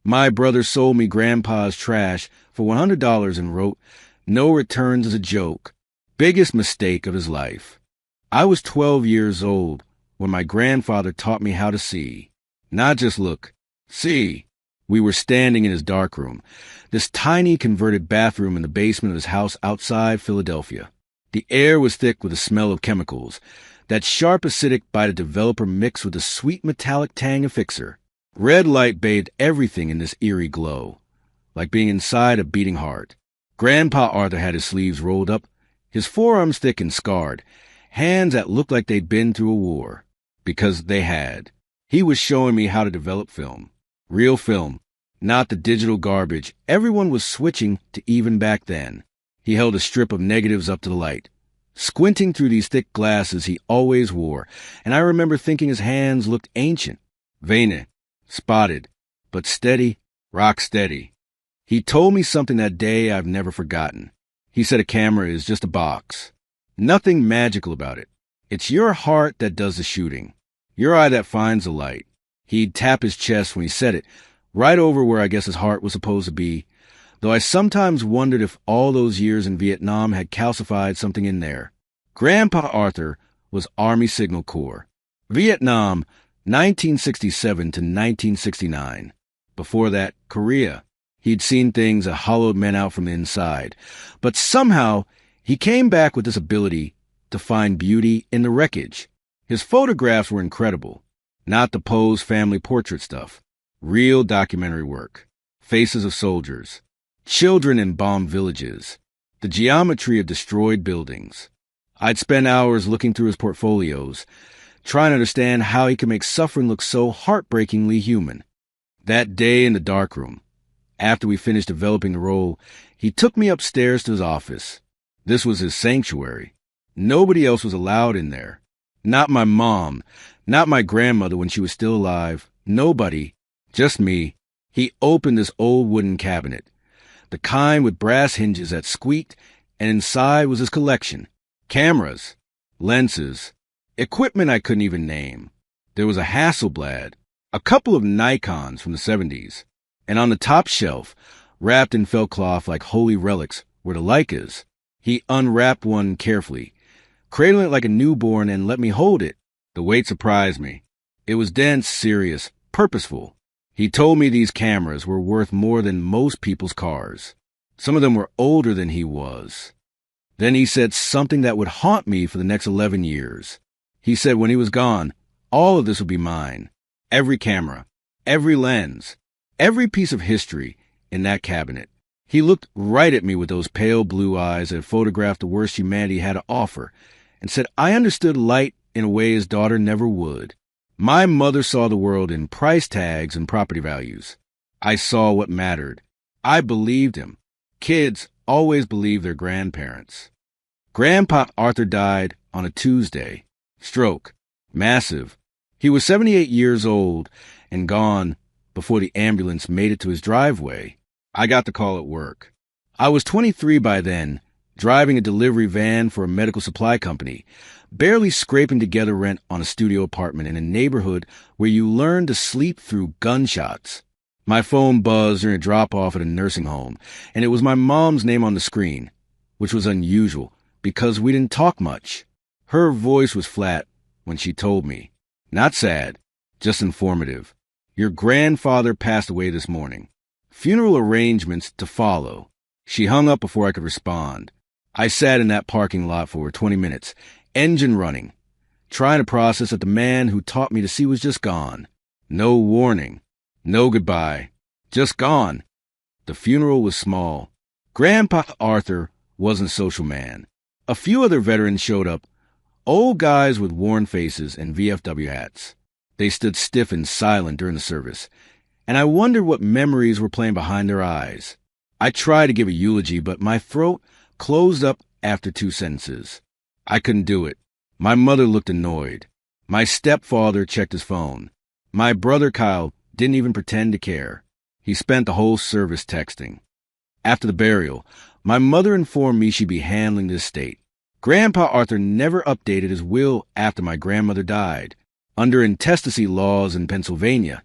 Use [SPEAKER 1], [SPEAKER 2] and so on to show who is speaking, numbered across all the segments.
[SPEAKER 1] My brother sold me Grandpa's trash for $100 and wrote, "No returns is a joke. Biggest mistake of his life." I was 12 years old when my grandfather taught me how to see. Not just look, see. We were standing in his darkroom, this tiny converted bathroom in the basement of his house outside Philadelphia. The air was thick with the smell of chemicals, that sharp acidic bite of developer mixed with the sweet metallic tang of fixer. Red light bathed everything in this eerie glow, like being inside a beating heart. Grandpa Arthur had his sleeves rolled up, his forearms thick and scarred, hands that looked like they'd been through a war. Because they had. He was showing me how to develop film. Real film, not the digital garbage everyone was switching to even back then. He held a strip of negatives up to the light, squinting through these thick glasses he always wore, and I remember thinking his hands looked ancient, veined, spotted, but steady, rock steady. He told me something that day I've never forgotten. He said a camera is just a box. Nothing magical about it. It's your heart that does the shooting, your eye that finds the light. He'd tap his chest when he said it, right over where I guess his heart was supposed to be, though I sometimes wondered if all those years in Vietnam had calcified something in there. Grandpa Arthur was Army Signal Corps. Vietnam, 1967 to 1969. Before that, Korea. He'd seen things that hollowed men out from the inside, but somehow he came back with this ability to find beauty in the wreckage. His photographs were incredible. Not the pose family portrait stuff. Real documentary work. Faces of soldiers. Children in bombed villages. The geometry of destroyed buildings. I'd spend hours looking through his portfolios, trying to understand how he could make suffering look so heartbreakingly human. That day in the darkroom, after we finished developing the role, he took me upstairs to his office. This was his sanctuary. Nobody else was allowed in there. Not my mom, not my grandmother when she was still alive. Nobody, just me. He opened this old wooden cabinet, the kind with brass hinges that squeaked, and inside was his collection. Cameras, lenses, equipment I couldn't even name. There was a Hasselblad, a couple of Nikons from the 70s, and on the top shelf, wrapped in felt cloth like holy relics, were the Leicas. He unwrapped one carefully, cradling it like a newborn, and let me hold it. The weight surprised me. It was dense, serious, purposeful. He told me these cameras were worth more than most people's cars. Some of them were older than he was. Then he said something that would haunt me for the next 11 years. He said when he was gone, all of this would be mine. Every camera, every lens, every piece of history in that cabinet. He looked right at me with those pale blue eyes that photographed the worst humanity had to offer, and said I understood light in a way his daughter never would. My mother saw the world in price tags and property values. I saw what mattered. I believed him. Kids always believe their grandparents. Grandpa Arthur died on a Tuesday. Stroke. Massive. He was 78 years old and gone before the ambulance made it to his driveway. I got the call at work. I was 23 by then, driving a delivery van for a medical supply company, barely scraping together rent on a studio apartment in a neighborhood where you learn to sleep through gunshots. My phone buzzed during a drop-off at a nursing home, and it was my mom's name on the screen, which was unusual because we didn't talk much. Her voice was flat when she told me. Not sad, just informative. Your grandfather passed away this morning. Funeral arrangements to follow. She hung up before I could respond. I sat in that parking lot for 20 minutes, engine running, trying to process that the man who taught me to see was just gone. No warning. No goodbye. Just gone. The funeral was small. Grandpa Arthur wasn't a social man. A few other veterans showed up, old guys with worn faces and VFW hats. They stood stiff and silent during the service, and I wondered what memories were playing behind their eyes. I tried to give a eulogy, but my throat closed up after 2 sentences. I couldn't do it. My mother looked annoyed. My stepfather checked his phone. My brother Kyle didn't even pretend to care. He spent the whole service texting. After the burial, my mother informed me she'd be handling the estate. Grandpa Arthur never updated his will after my grandmother died. Under intestacy laws in Pennsylvania,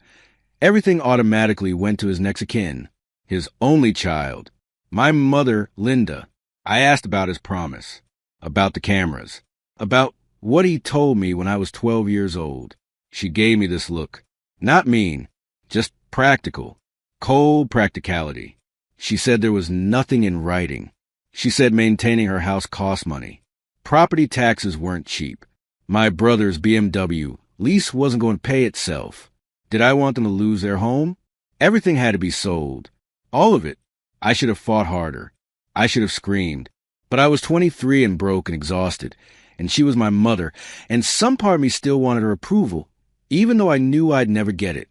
[SPEAKER 1] Everything automatically went to his next of kin, his only child, my mother, Linda. I asked about his promise, about the cameras, about what he told me when I was 12 years old. She gave me this look. Not mean, just practical. Cold practicality. She said there was nothing in writing. She said maintaining her house cost money. Property taxes weren't cheap. My brother's BMW lease wasn't going to pay itself. Did I want them to lose their home? Everything had to be sold. All of it. I should have fought harder. I should have screamed. But I was 23 and broke and exhausted, and she was my mother, and some part of me still wanted her approval, even though I knew I'd never get it.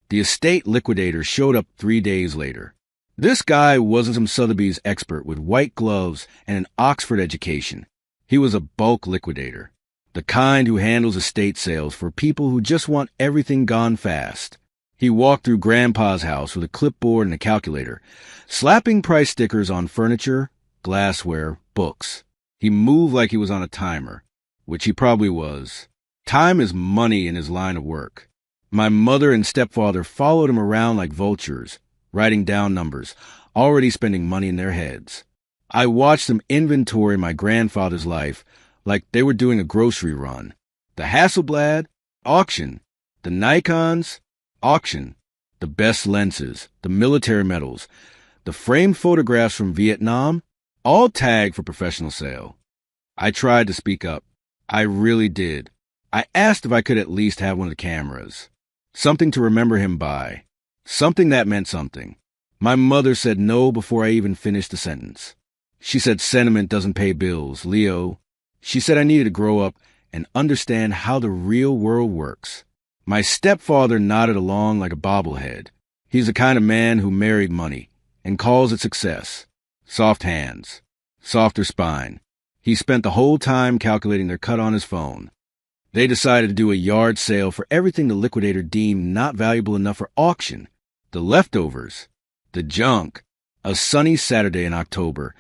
[SPEAKER 1] The estate liquidator showed up 3 days later. This guy wasn't some Sotheby's expert with white gloves and an Oxford education. He was a bulk liquidator, the kind who handles estate sales for people who just want everything gone fast. He walked through Grandpa's house with a clipboard and a calculator, slapping price stickers on furniture, glassware, books. He moved like he was on a timer, which he probably was. Time is money in his line of work. My mother and stepfather followed him around like vultures, writing down numbers, already spending money in their heads. I watched them inventory my grandfather's life like they were doing a grocery run. The Hasselblad, auction. The Nikons, auction. The best lenses, the military medals, the framed photographs from Vietnam, all tagged for professional sale. I tried to speak up. I really did. I asked if I could at least have one of the cameras. Something to remember him by. Something that meant something. My mother said no before I even finished the sentence. She said sentiment doesn't pay bills, Leo. She said I needed to grow up and understand how the real world works. My stepfather nodded along like a bobblehead. He's the kind of man who married money and calls it success. Soft hands, softer spine. He spent the whole time calculating their cut on his phone. They decided to do a yard sale for everything the liquidator deemed not valuable enough for auction. The leftovers, the junk. A sunny Saturday in October,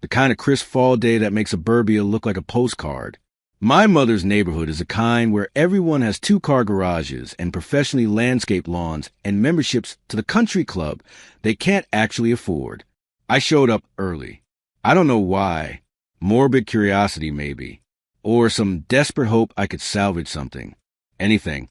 [SPEAKER 1] the kind of crisp fall day that makes suburbia look like a postcard. My mother's neighborhood is the kind where everyone has 2-car garages and professionally landscaped lawns and memberships to the country club they can't actually afford. I showed up early. I don't know why. Morbid curiosity, maybe. Or some desperate hope I could salvage something. Anything.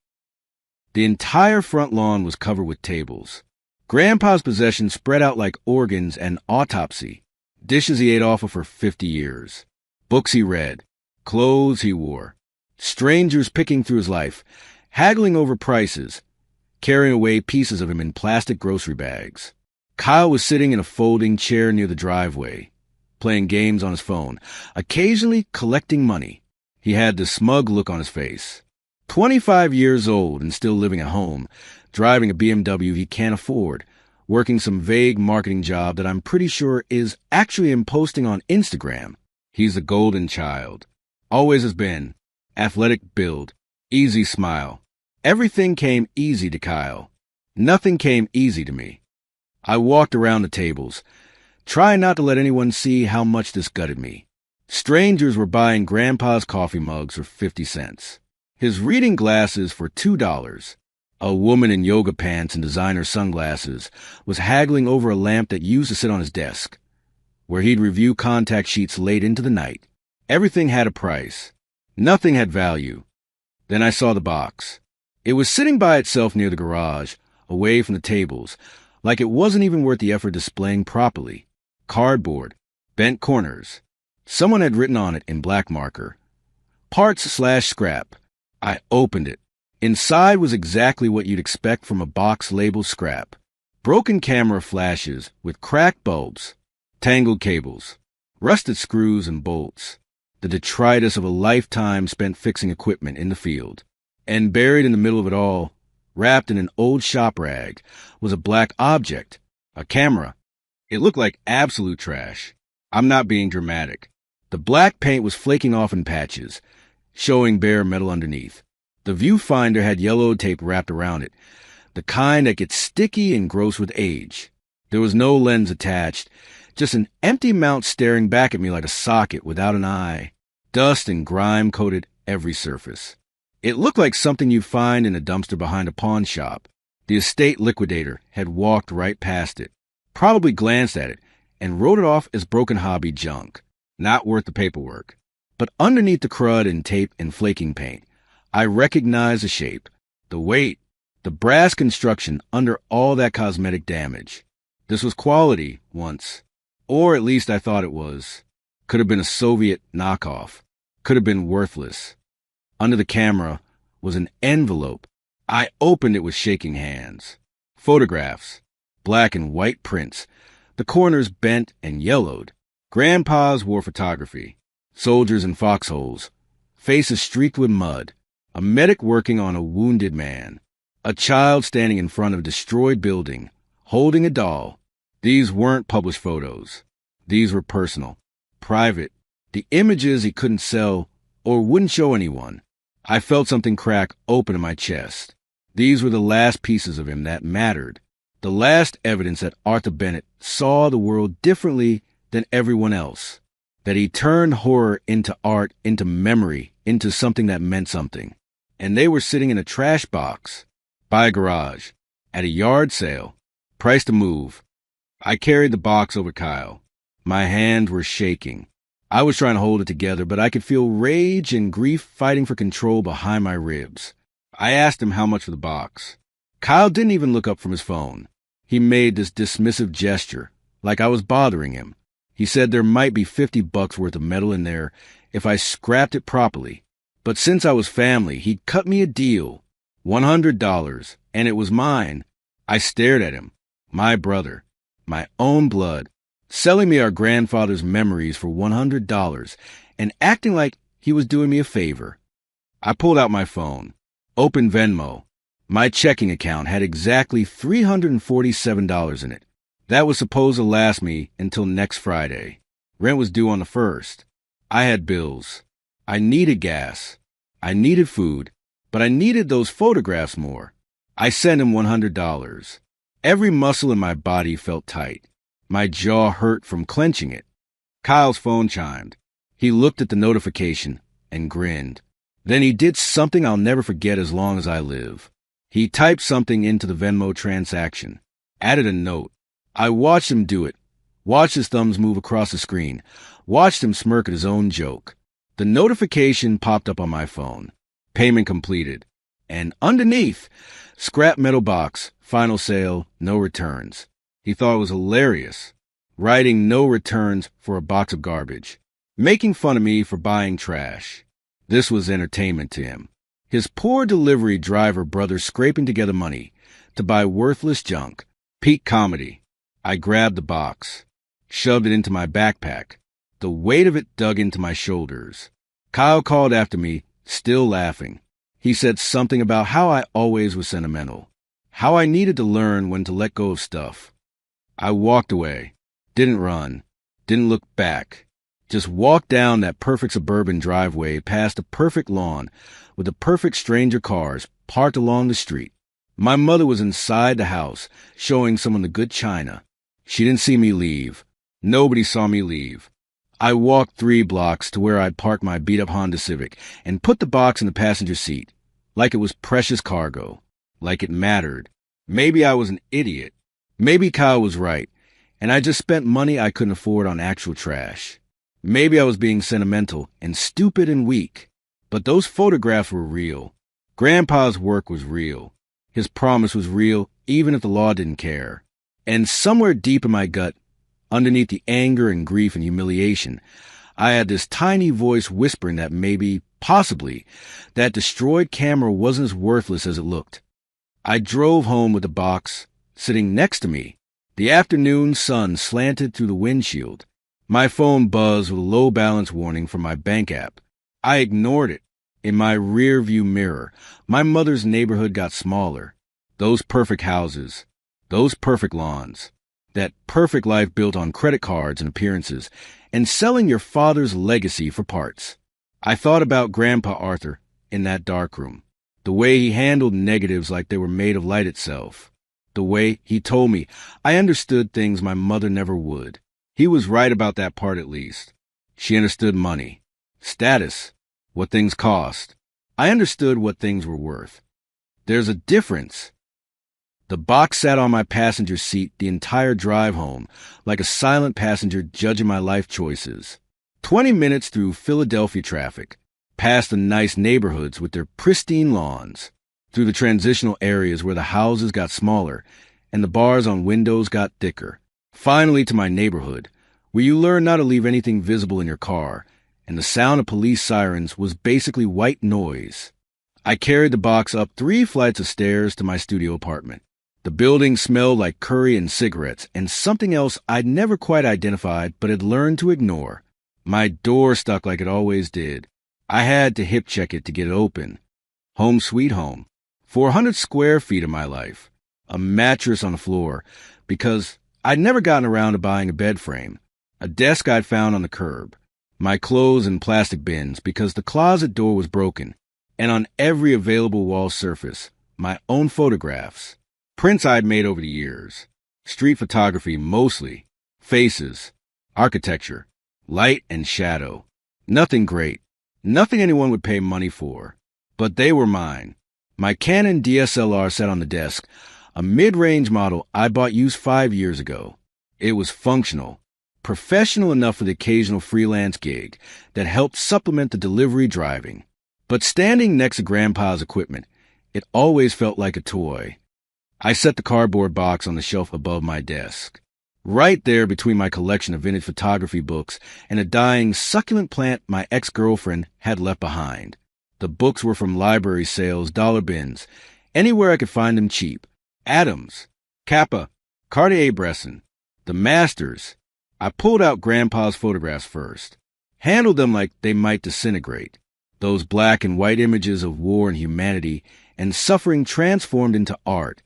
[SPEAKER 1] The entire front lawn was covered with tables. Grandpa's possessions spread out like organs and autopsy. Dishes he ate off of for 50 years. Books he read. Clothes he wore. Strangers picking through his life. Haggling over prices. Carrying away pieces of him in plastic grocery bags. Kyle was sitting in a folding chair near the driveway, playing games on his phone, occasionally collecting money. He had this smug look on his face. 25 years old and still living at home, driving a BMW he can't afford, working some vague marketing job that I'm pretty sure is actually him posting on Instagram. He's a golden child. Always has been. Athletic build. Easy smile. Everything came easy to Kyle. Nothing came easy to me. I walked around the tables, trying not to let anyone see how much this gutted me. Strangers were buying Grandpa's coffee mugs for 50 cents. His reading glasses for $2. A woman in yoga pants and designer sunglasses was haggling over a lamp that used to sit on his desk, where he'd review contact sheets late into the night. Everything had a price. Nothing had value. Then I saw the box. It was sitting by itself near the garage, away from the tables, like it wasn't even worth the effort displaying properly. Cardboard, bent corners. Someone had written on it in black marker, parts/scrap. I opened it. Inside was exactly what you'd expect from a box labeled scrap. Broken camera flashes with cracked bulbs, tangled cables, rusted screws and bolts, the detritus of a lifetime spent fixing equipment in the field. And buried in the middle of it all, wrapped in an old shop rag, was a black object, a camera. It looked like absolute trash. I'm not being dramatic. The black paint was flaking off in patches, showing bare metal underneath. The viewfinder had yellow tape wrapped around it, the kind that gets sticky and gross with age. There was no lens attached, just an empty mount staring back at me like a socket without an eye. Dust and grime coated every surface. It looked like something you'd find in a dumpster behind a pawn shop. The estate liquidator had walked right past it, probably glanced at it, and wrote it off as broken hobby junk, not worth the paperwork. But underneath the crud and tape and flaking paint, I recognized the shape, the weight, the brass construction under all that cosmetic damage. This was quality, once. Or at least I thought it was. Could have been a Soviet knockoff. Could have been worthless. Under the camera was an envelope. I opened it with shaking hands. Photographs. Black and white prints. The corners bent and yellowed. Grandpa's war photography. Soldiers in foxholes. Faces streaked with mud. A medic working on a wounded man. A child standing in front of a destroyed building, holding a doll. These weren't published photos. These were personal, private, the images he couldn't sell or wouldn't show anyone. I felt something crack open in my chest. These were the last pieces of him that mattered, the last evidence that Arthur Bennett saw the world differently than everyone else, that he turned horror into art, into memory, into something that meant something. And they were sitting in a trash box, by a garage, at a yard sale, price to move. I carried the box over Kyle. My hands were shaking. I was trying to hold it together, but I could feel rage and grief fighting for control behind my ribs. I asked him how much for the box. Kyle didn't even look up from his phone. He made this dismissive gesture, like I was bothering him. He said there might be $50 worth of metal in there if I scrapped it properly. But since I was family, he'd cut me a deal. $100, and it was mine. I stared at him, my brother, my own blood, selling me our grandfather's memories for $100 and acting like he was doing me a favor. I pulled out my phone, opened Venmo. My checking account had exactly $347 in it. That was supposed to last me until next Friday. Rent was due on the 1st. I had bills. I needed gas. I needed food. But I needed those photographs more. I sent him $100. Every muscle in my body felt tight. My jaw hurt from clenching it. Kyle's phone chimed. He looked at the notification and grinned. Then he did something I'll never forget as long as I live. He typed something into the Venmo transaction, added a note. I watched him do it, watched his thumbs move across the screen, watched him smirk at his own joke. The notification popped up on my phone. Payment completed. And underneath, scrap metal box, final sale, no returns. He thought it was hilarious. Writing no returns for a box of garbage. Making fun of me for buying trash. This was entertainment to him. His poor delivery driver brother scraping together money to buy worthless junk. Peak comedy. I grabbed the box, shoved it into my backpack. The weight of it dug into my shoulders. Kyle called after me, still laughing. He said something about how I always was sentimental, how I needed to learn when to let go of stuff. I walked away, didn't run, didn't look back, just walked down that perfect suburban driveway past a perfect lawn with the perfect stranger cars parked along the street. My mother was inside the house, showing someone the good china. She didn't see me leave. Nobody saw me leave. I walked 3 blocks to where I'd parked my beat-up Honda Civic and put the box in the passenger seat, like it was precious cargo, like it mattered. Maybe I was an idiot. Maybe Kyle was right, and I just spent money I couldn't afford on actual trash. Maybe I was being sentimental and stupid and weak. But those photographs were real. Grandpa's work was real. His promise was real, even if the law didn't care. And somewhere deep in my gut, underneath the anger and grief and humiliation, I had this tiny voice whispering that maybe, possibly, that destroyed camera wasn't as worthless as it looked. I drove home with the box sitting next to me. The afternoon sun slanted through the windshield. My phone buzzed with a low balance warning from my bank app. I ignored it. In my rear view mirror, my mother's neighborhood got smaller. Those perfect houses, those perfect lawns, that perfect life built on credit cards and appearances, and selling your father's legacy for parts. I thought about Grandpa Arthur in that darkroom, the way he handled negatives like they were made of light itself, the way he told me I understood things my mother never would. He was right about that part at least. She understood money, status, what things cost. I understood what things were worth. There's a difference. The box sat on my passenger seat the entire drive home, like a silent passenger judging my life choices. 20 minutes through Philadelphia traffic, past the nice neighborhoods with their pristine lawns, through the transitional areas where the houses got smaller and the bars on windows got thicker. Finally to my neighborhood, where you learn not to leave anything visible in your car, and the sound of police sirens was basically white noise. I carried the box up 3 flights of stairs to my studio apartment. The building smelled like curry and cigarettes and something else I'd never quite identified but had learned to ignore. My door stuck like it always did. I had to hip check it to get it open. Home sweet home. 400 square feet of my life. A mattress on the floor, because I'd never gotten around to buying a bed frame. A desk I'd found on the curb. My clothes in plastic bins because the closet door was broken. And on every available wall surface, my own photographs. Prints I'd made over the years. Street photography mostly. Faces. Architecture. Light and shadow. Nothing great. Nothing anyone would pay money for. But they were mine. My Canon DSLR sat on the desk, a mid-range model I bought used 5 years ago. It was functional. Professional enough for the occasional freelance gig that helped supplement the delivery driving. But standing next to Grandpa's equipment, it always felt like a toy. I set the cardboard box on the shelf above my desk. Right there between my collection of vintage photography books and a dying succulent plant my ex-girlfriend had left behind. The books were from library sales, dollar bins, anywhere I could find them cheap. Adams, Kappa, Cartier-Bresson, the Masters. I pulled out Grandpa's photographs first, handled them like they might disintegrate. Those black and white images of war and humanity and suffering transformed into art.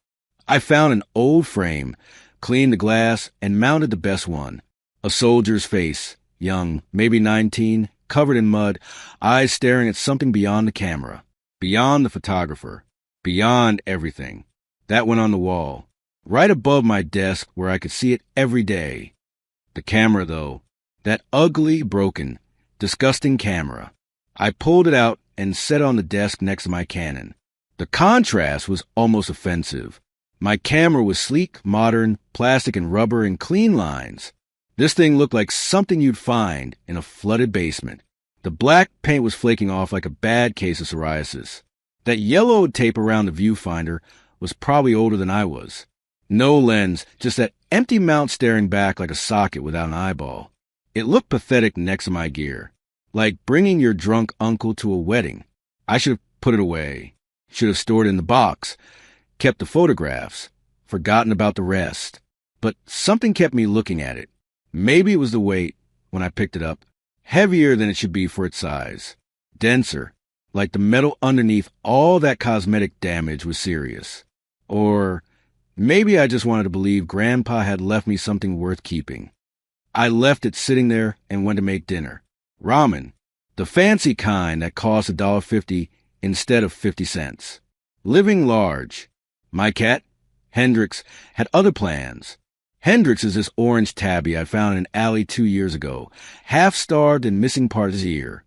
[SPEAKER 1] I found an old frame, cleaned the glass, and mounted the best one. A soldier's face, young, maybe 19, covered in mud, eyes staring at something beyond the camera, beyond the photographer, beyond everything. That went on the wall, right above my desk where I could see it every day. The camera, though, that ugly, broken, disgusting camera. I pulled it out and set it on the desk next to my Canon. The contrast was almost offensive. My camera was sleek, modern, plastic and rubber and clean lines. This thing looked like something you'd find in a flooded basement. The black paint was flaking off like a bad case of psoriasis. That yellowed tape around the viewfinder was probably older than I was. No lens, just that empty mount staring back like a socket without an eyeball. It looked pathetic next to my gear. Like bringing your drunk uncle to a wedding. I should have put it away. Should have stored it in the box. Kept the photographs. Forgotten about the rest. But something kept me looking at it. Maybe it was the weight, when I picked it up. Heavier than it should be for its size. Denser. Like the metal underneath all that cosmetic damage was serious. Or maybe I just wanted to believe Grandpa had left me something worth keeping. I left it sitting there and went to make dinner. Ramen. The fancy kind that cost $1.50 instead of 50 cents. Living large. My cat, Hendrix, had other plans. Hendrix is this orange tabby I found in an alley 2 years ago, half-starved and missing part of his ear.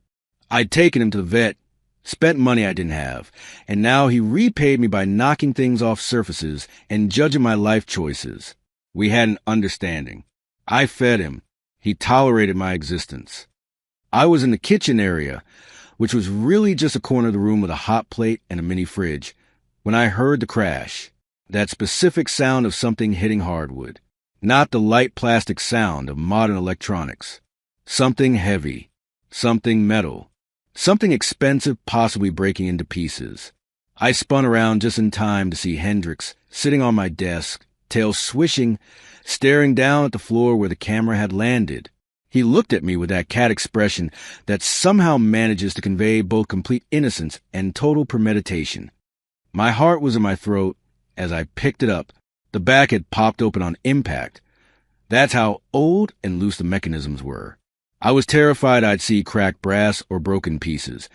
[SPEAKER 1] I'd taken him to the vet, spent money I didn't have, and now he repaid me by knocking things off surfaces and judging my life choices. We had an understanding. I fed him. He tolerated my existence. I was in the kitchen area, which was really just a corner of the room with a hot plate and a mini fridge, when I heard the crash, that specific sound of something hitting hardwood, not the light plastic sound of modern electronics. Something heavy, something metal, something expensive possibly breaking into pieces. I spun around just in time to see Hendrix sitting on my desk, tail swishing, staring down at the floor where the camera had landed. He looked at me with that cat expression that somehow manages to convey both complete innocence and total premeditation. My heart was in my throat as I picked it up. The back had popped open on impact. That's how old and loose the mechanisms were. I was terrified I'd see cracked brass or broken pieces,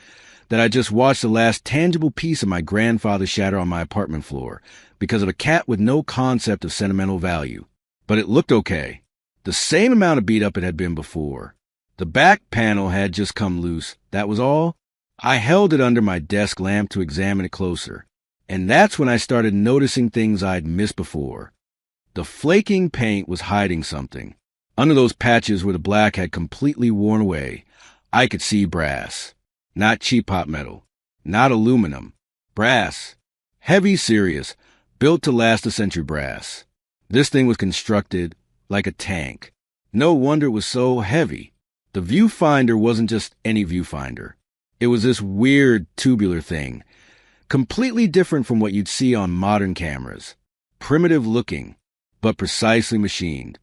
[SPEAKER 1] that I just watched the last tangible piece of my grandfather shatter on my apartment floor because of a cat with no concept of sentimental value. But it looked okay. The same amount of beat up it had been before. The back panel had just come loose, that was all. I held it under my desk lamp to examine it closer. And that's when I started noticing things I'd missed before. The flaking paint was hiding something. Under those patches where the black had completely worn away, I could see brass. Not cheap hot metal. Not aluminum. Brass. Heavy, serious. Built to last a century brass. This thing was constructed like a tank. No wonder it was so heavy. The viewfinder wasn't just any viewfinder. It was this weird tubular thing, completely different from what you'd see on modern cameras. Primitive looking, but precisely machined.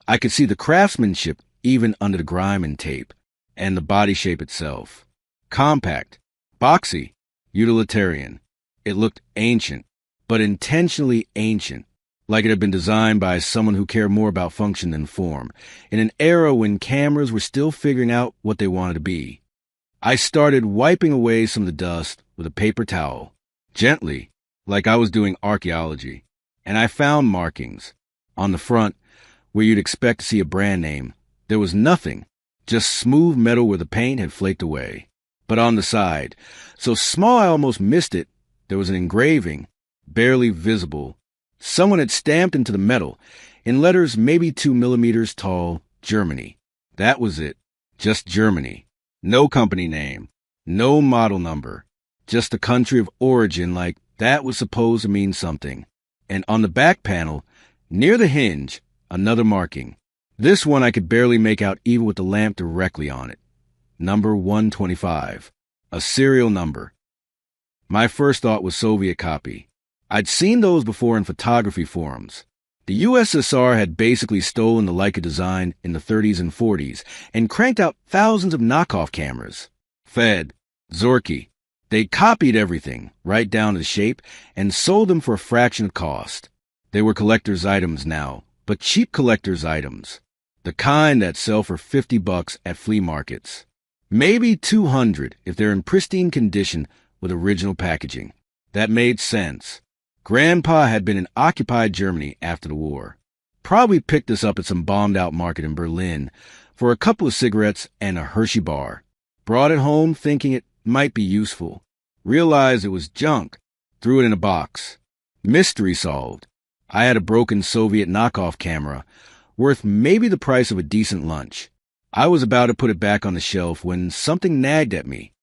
[SPEAKER 1] I could see the craftsmanship even under the grime and tape, and the body shape itself. Compact, boxy, utilitarian. It looked ancient, but intentionally ancient, like it had been designed by someone who cared more about function than form, in an era when cameras were still figuring out what they wanted to be. I started wiping away some of the dust with a paper towel, gently, like I was doing archaeology, and I found markings. On the front, where you'd expect to see a brand name, there was nothing, just smooth metal where the paint had flaked away. But on the side, so small I almost missed it, there was an engraving, barely visible. Someone had stamped into the metal, in letters maybe 2 millimeters tall, Germany. That was it, just Germany. No company name, no model number, just the country of origin, like that was supposed to mean something. And on the back panel, near the hinge, another marking. This one I could barely make out even with the lamp directly on it. Number 125, a serial number. My first thought was Soviet copy. I'd seen those before in photography forums. The USSR had basically stolen the Leica design in the 30s and 40s and cranked out thousands of knockoff cameras. Fed, Zorky. They copied everything, right down to the shape, and sold them for a fraction of cost. They were collector's items now, but cheap collector's items. The kind that sell for $50 at flea markets. Maybe $200 if they're in pristine condition with original packaging. That made sense. Grandpa had been in occupied Germany after the war. Probably picked this up at some bombed-out market in Berlin for a couple of cigarettes and a Hershey bar. Brought it home thinking it might be useful. Realized it was junk. Threw it in a box. Mystery solved. I had a broken Soviet knockoff camera, worth maybe the price of a decent lunch. I was about to put it back on the shelf when something nagged at me.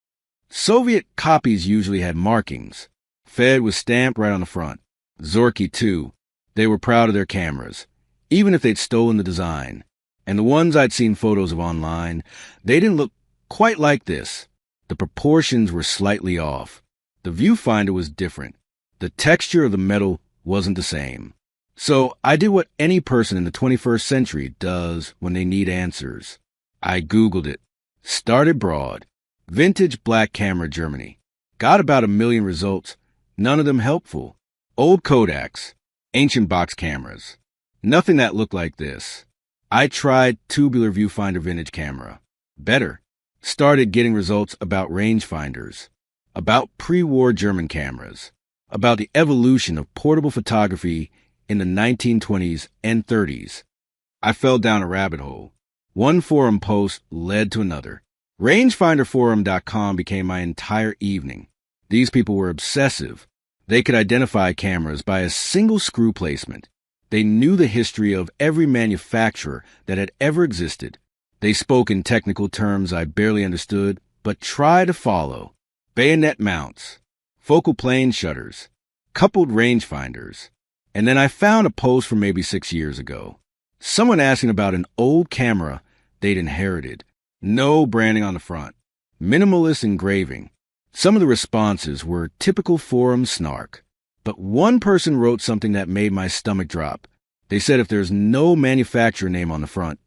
[SPEAKER 1] Soviet copies usually had markings. Fed was stamped right on the front. Zorky, too. They were proud of their cameras, even if they'd stolen the design. And the ones I'd seen photos of online, they didn't look quite like this. The proportions were slightly off. The viewfinder was different. The texture of the metal wasn't the same. So I did what any person in the 21st century does when they need answers. I Googled it. Started broad. Vintage black camera Germany. Got about 1 million results. None of them helpful. Old Kodaks. Ancient box cameras. Nothing that looked like this. I tried tubular viewfinder vintage camera. Better. Started getting results about rangefinders. About pre-war German cameras. About the evolution of portable photography in the 1920s and 30s. I fell down a rabbit hole. One forum post led to another. Rangefinderforum.com became my entire evening. These people were obsessive. They could identify cameras by a single screw placement. They knew the history of every manufacturer that had ever existed. They spoke in technical terms I barely understood, but tried to follow. Bayonet mounts, focal plane shutters, coupled rangefinders. And then I found a post from maybe 6 years ago. Someone asking about an old camera they'd inherited. No branding on the front. Minimalist engraving. Some of the responses were typical forum snark. But one person wrote something that made my stomach drop. They said if there's no manufacturer name on the front,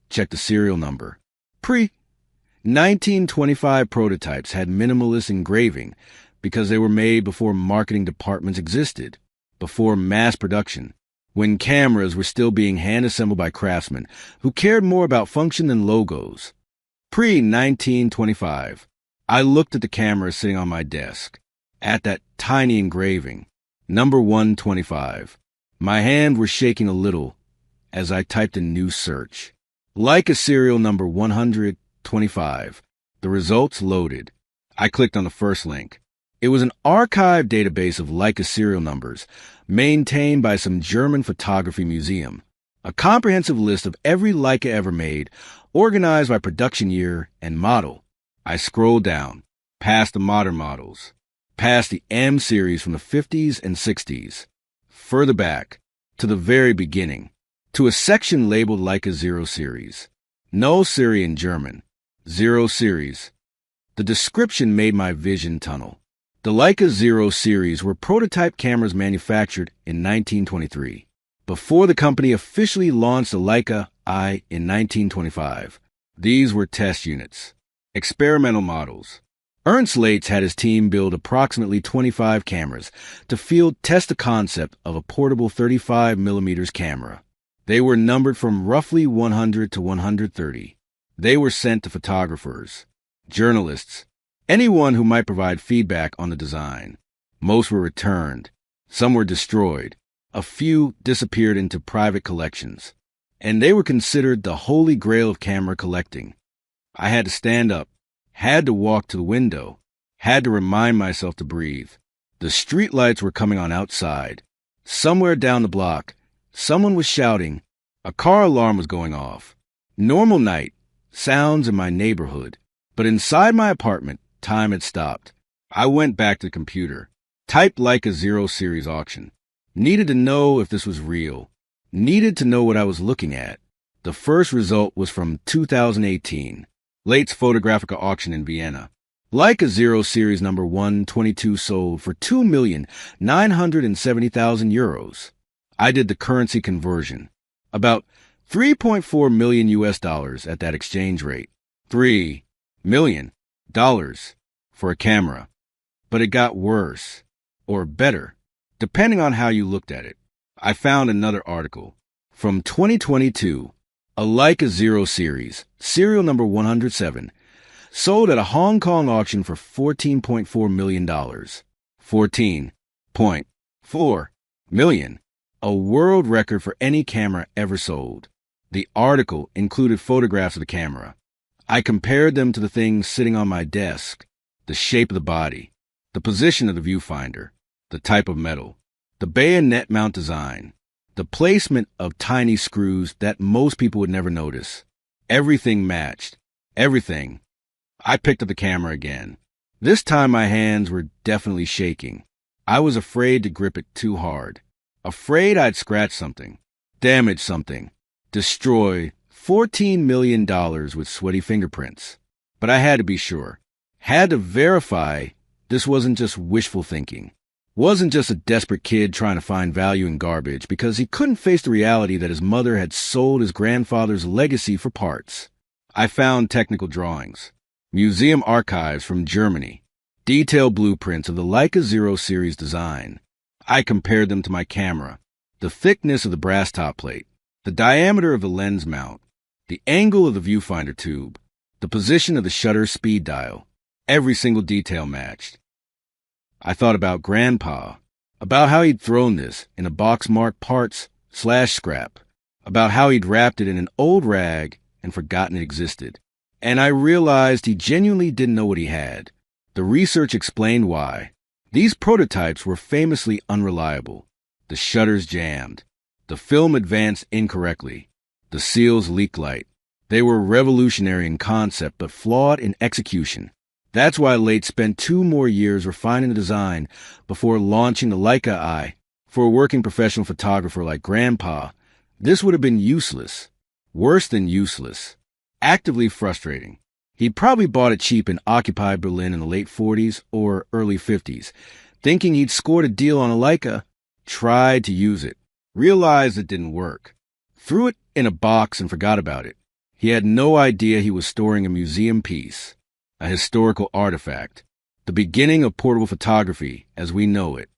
[SPEAKER 1] check the serial number. Pre-1925 prototypes had minimalist engraving because they were made before marketing departments existed, before mass production, when cameras were still being hand-assembled by craftsmen who cared more about function than logos. Pre-1925. I looked at the camera sitting on my desk, at that tiny engraving, number 125. My hands were shaking a little as I typed a new search. Like a serial number 125. The results loaded. I clicked on the first link. It was an archive database of Leica serial numbers, maintained by some German photography museum. A comprehensive list of every Leica ever made, organized by production year and model. I scrolled down, past the modern models, past the M series from the 50s and 60s, further back, to the very beginning, to a section labeled Leica Zero Series. No Serie in German. Zero Series. The description made my vision tunnel. The Leica Zero Series were prototype cameras manufactured in 1923, before the company officially launched the Leica I in 1925. These were test units, experimental models. Ernst Laetz had his team build approximately 25 cameras to field test the concept of a portable 35mm camera. They were numbered from roughly 100 to 130. They were sent to photographers, journalists, anyone who might provide feedback on the design. Most were returned. Some were destroyed. A few disappeared into private collections. And they were considered the holy grail of camera collecting. I had to stand up, had to walk to the window, had to remind myself to breathe. The street lights were coming on outside. Somewhere down the block, someone was shouting. A car alarm was going off. Normal night, sounds in my neighborhood. But inside my apartment, time had stopped. I went back to the computer, typed Leica Zero Series auction. Needed to know if this was real. Needed to know what I was looking at. The first result was from 2018. Laetz Photographica auction in Vienna. Leica Zero Series number 122 sold for 2,970,000 euros. I did the currency conversion. About 3.4 million US dollars at that exchange rate. $3 million for a camera. But it got worse, or better, depending on how you looked at it. I found another article from 2022. A Leica Zero Series, serial number 107, sold at a Hong Kong auction for $14.4 million. $14.4 million. A world record for any camera ever sold. The article included photographs of the camera. I compared them to the things sitting on my desk, the shape of the body, the position of the viewfinder, the type of metal, the bayonet mount design, the placement of tiny screws that most people would never notice. Everything matched. Everything. I picked up the camera again. This time my hands were definitely shaking. I was afraid to grip it too hard. Afraid I'd scratch something, damage something, destroy $14 million with sweaty fingerprints. But I had to be sure. Had to verify this wasn't just wishful thinking. Wasn't just a desperate kid trying to find value in garbage because he couldn't face the reality that his mother had sold his grandfather's legacy for parts. I found technical drawings, museum archives from Germany, detailed blueprints of the Leica Zero Series design. I compared them to my camera, the thickness of the brass top plate, the diameter of the lens mount, the angle of the viewfinder tube, the position of the shutter speed dial. Every single detail matched. I thought about Grandpa, about how he'd thrown this in a box marked parts/scrap, about how he'd wrapped it in an old rag and forgotten it existed. And I realized he genuinely didn't know what he had. The research explained why. These prototypes were famously unreliable. The shutters jammed. The film advanced incorrectly. The seals leaked light. They were revolutionary in concept but flawed in execution. That's why Laetz spent 2 more years refining the design before launching the Leica I. For a working professional photographer like Grandpa, this would have been useless. Worse than useless. Actively frustrating. He'd probably bought it cheap in occupied Berlin in the late 40s or early 50s, thinking he'd scored a deal on a Leica, tried to use it, realized it didn't work, threw it in a box and forgot about it. He had no idea he was storing a museum piece. A historical artifact, the beginning of portable photography as we know it.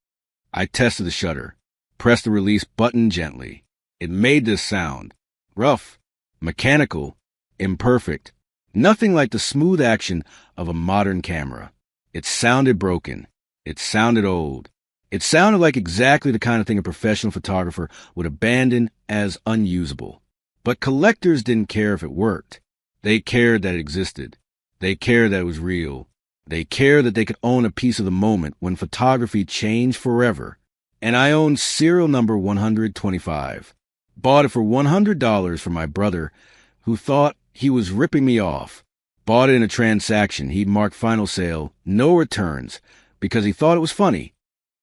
[SPEAKER 1] I tested the shutter, pressed the release button gently. It made this sound. Rough, mechanical, imperfect, nothing like the smooth action of a modern camera. It sounded broken. It sounded old. It sounded like exactly the kind of thing a professional photographer would abandon as unusable. But collectors didn't care if it worked. They cared that it existed. They cared that it was real. They cared that they could own a piece of the moment when photography changed forever. And I owned serial number 125. Bought it for $100 from my brother, who thought he was ripping me off. Bought it in a transaction he'd marked final sale, no returns, because he thought it was funny.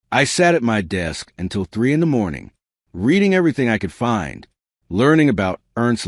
[SPEAKER 1] I sat at my desk until 3 in the morning, reading everything I could find, learning about Ernst,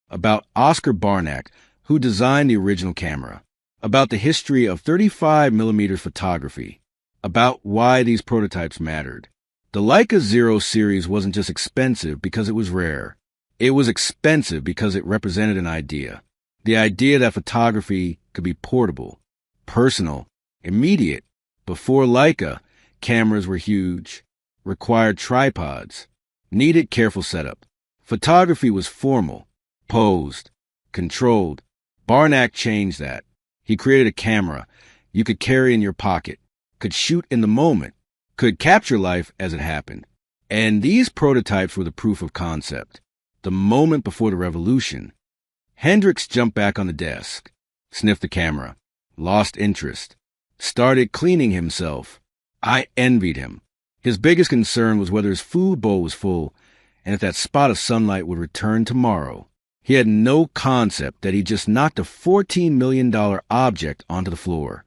[SPEAKER 1] about Oscar Barnack, who designed the original camera, about the history of 35mm photography, about why these prototypes mattered. The Leica Zero series wasn't just expensive because it was rare. It was expensive because it represented an idea. The idea that photography could be portable, personal, immediate. Before Leica, cameras were huge, required tripods, needed careful setup. Photography was formal, posed, controlled. Barnack changed that. He created a camera you could carry in your pocket, could shoot in the moment, could capture life as it happened. And these prototypes were the proof of concept. The moment before the revolution. Hendricks jumped back on the desk, sniffed the camera, lost interest, started cleaning himself. I envied him. His biggest concern was whether his food bowl was full and if that spot of sunlight would return tomorrow. He had no concept that he just knocked a $14 million object onto the floor.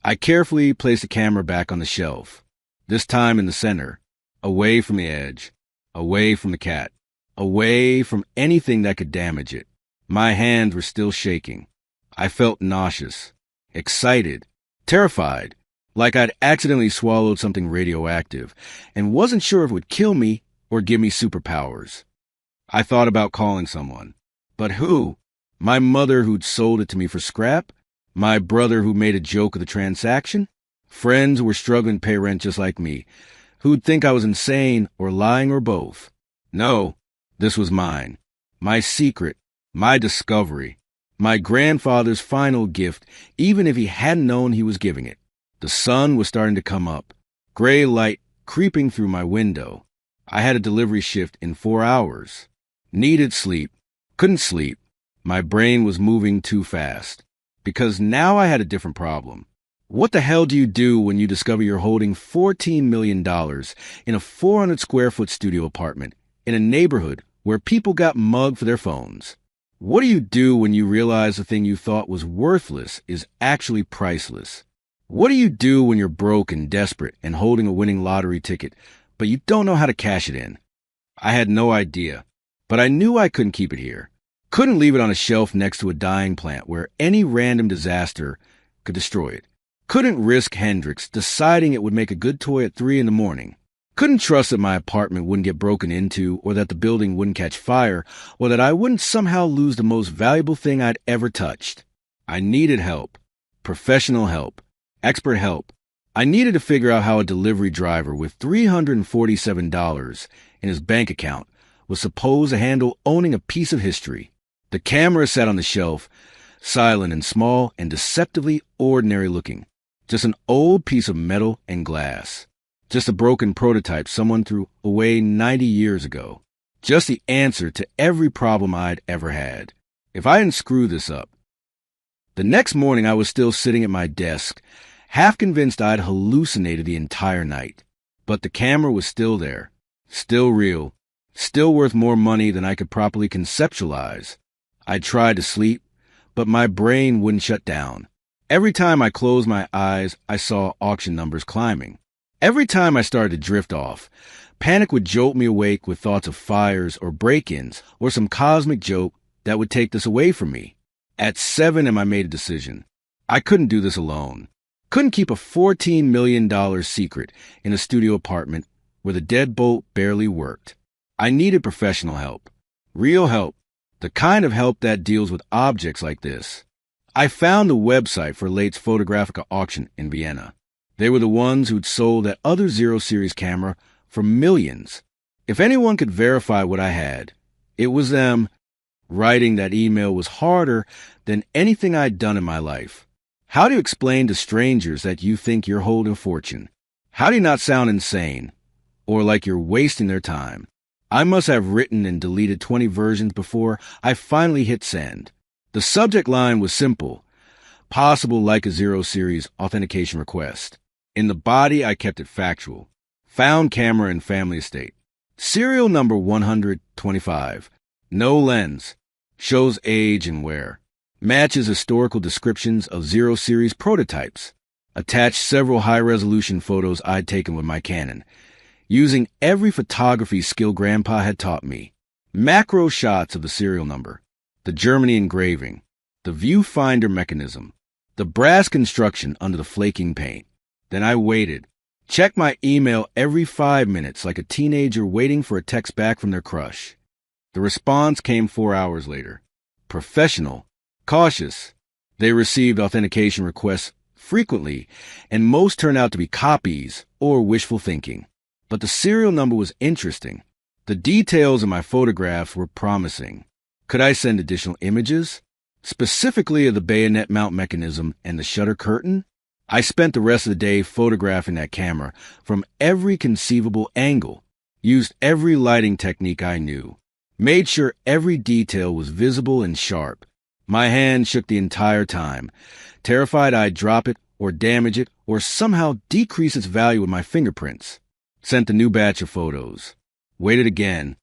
[SPEAKER 1] I carefully placed the camera back on the shelf, this time in the center, away from the edge, away from the cat, away from anything that could damage it. My hands were still shaking. I felt nauseous, excited, terrified, like I'd accidentally swallowed something radioactive and wasn't sure if it would kill me or give me superpowers. I thought about calling someone. But who? My mother who'd sold it to me for scrap? My brother who made a joke of the transaction? Friends who were struggling to pay rent just like me, who'd think I was insane or lying or both. No, this was mine. My secret. My discovery. My grandfather's final gift, even if he hadn't known he was giving it. The sun was starting to come up, gray light creeping through my window. I had a delivery shift in 4 hours. Needed sleep. Couldn't sleep. My brain was moving too fast. Because now I had a different problem. What the hell do you do when you discover you're holding $14 million in a 400 square foot studio apartment in a neighborhood where people got mugged for their phones? What do you do when you realize the thing you thought was worthless is actually priceless? What do you do when you're broke and desperate and holding a winning lottery ticket, but you don't know how to cash it in? I had no idea, but I knew I couldn't keep it here. Couldn't leave it on a shelf next to a dying plant where any random disaster could destroy it. Couldn't risk Hendricks deciding it would make a good toy at 3 in the morning. Couldn't trust that my apartment wouldn't get broken into or that the building wouldn't catch fire or that I wouldn't somehow lose the most valuable thing I'd ever touched. I needed help. Professional help. Expert help. I needed to figure out how a delivery driver with $347 in his bank account was supposed to handle owning a piece of history. The camera sat on the shelf, silent and small and deceptively ordinary looking. Just an old piece of metal and glass. Just a broken prototype someone threw away 90 years ago. Just the answer to every problem I'd ever had. If I didn't screw this up. The next morning I was still sitting at my desk, half convinced I'd hallucinated the entire night. But the camera was still there. Still real. Still worth more money than I could properly conceptualize. I tried to sleep, but my brain wouldn't shut down. Every time I closed my eyes, I saw auction numbers climbing. Every time I started to drift off, panic would jolt me awake with thoughts of fires or break-ins or some cosmic joke that would take this away from me. At 7 I made a decision. I couldn't do this alone. Couldn't keep a $14 million secret in a studio apartment where the deadbolt barely worked. I needed professional help. Real help. The kind of help that deals with objects like this. I found the website for Late's Photographica auction in Vienna. They were the ones who'd sold that other Zero Series camera for millions. If anyone could verify what I had, it was them. Writing that email was harder than anything I'd done in my life. How do you explain to strangers that you think you're holding a fortune? How do you not sound insane or like you're wasting their time? I must have written and deleted 20 versions before I finally hit send. The subject line was simple. possible Leica Zero series authentication request. In the body, I kept it factual. Found camera in family estate. Serial number 125. No lens. Shows age and wear. Matches historical descriptions of Zero series prototypes. Attached several high-resolution photos I'd taken with my Canon, using every photography skill Grandpa had taught me. Macro shots of the serial number, the Germany engraving, the viewfinder mechanism, the brass construction under the flaking paint. Then I waited. Checked my email every 5 minutes like a teenager waiting for a text back from their crush. The response came 4 hours later. Professional. Cautious. They received authentication requests frequently, and most turned out to be copies or wishful thinking. But the serial number was interesting. The details in my photographs were promising. Could I send additional images? Specifically of the bayonet mount mechanism and the shutter curtain? I spent the rest of the day photographing that camera from every conceivable angle, used every lighting technique I knew, made sure every detail was visible and sharp. My hand shook the entire time, terrified I'd drop it or damage it or somehow decrease its value with my fingerprints. Sent a new batch of photos. Waited again.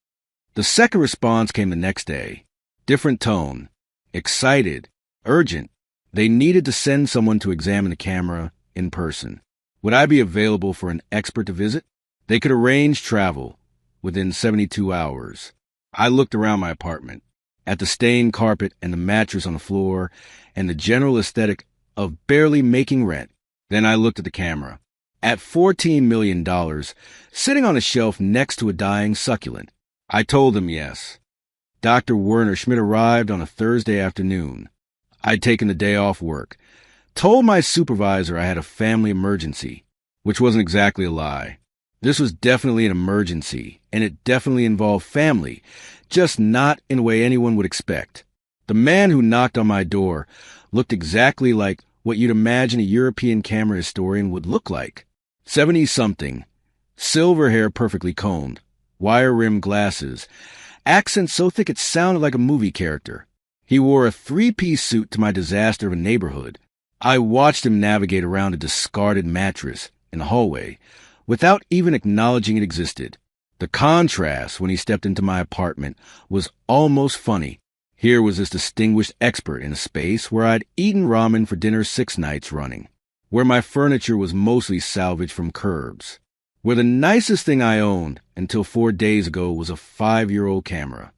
[SPEAKER 1] The second response came the next day. Different tone. Excited. Urgent. They needed to send someone to examine the camera in person. Would I be available for an expert to visit? They could arrange travel within 72 hours. I looked around my apartment, at the stained carpet and the mattress on the floor, and the general aesthetic of barely making rent. Then I looked at the camera, at $14 million, sitting on a shelf next to a dying succulent. I told them yes. Dr. Werner Schmidt arrived on a Thursday afternoon. I'd taken the day off work, told my supervisor I had a family emergency, which wasn't exactly a lie. This was definitely an emergency, and it definitely involved family, just not in a way anyone would expect. The man who knocked on my door looked exactly like what you'd imagine a European camera historian would look like. 70-something, silver hair perfectly combed, wire-rimmed glasses, accent so thick it sounded like a movie character. He wore a 3-piece suit to my disaster of a neighborhood. I watched him navigate around a discarded mattress in the hallway without even acknowledging it existed. The contrast when he stepped into my apartment was almost funny. Here was this distinguished expert in a space where I'd eaten ramen for dinner 6 nights running, where my furniture was mostly salvaged from curbs, where the nicest thing I owned until 4 days ago was a 5-year-old camera.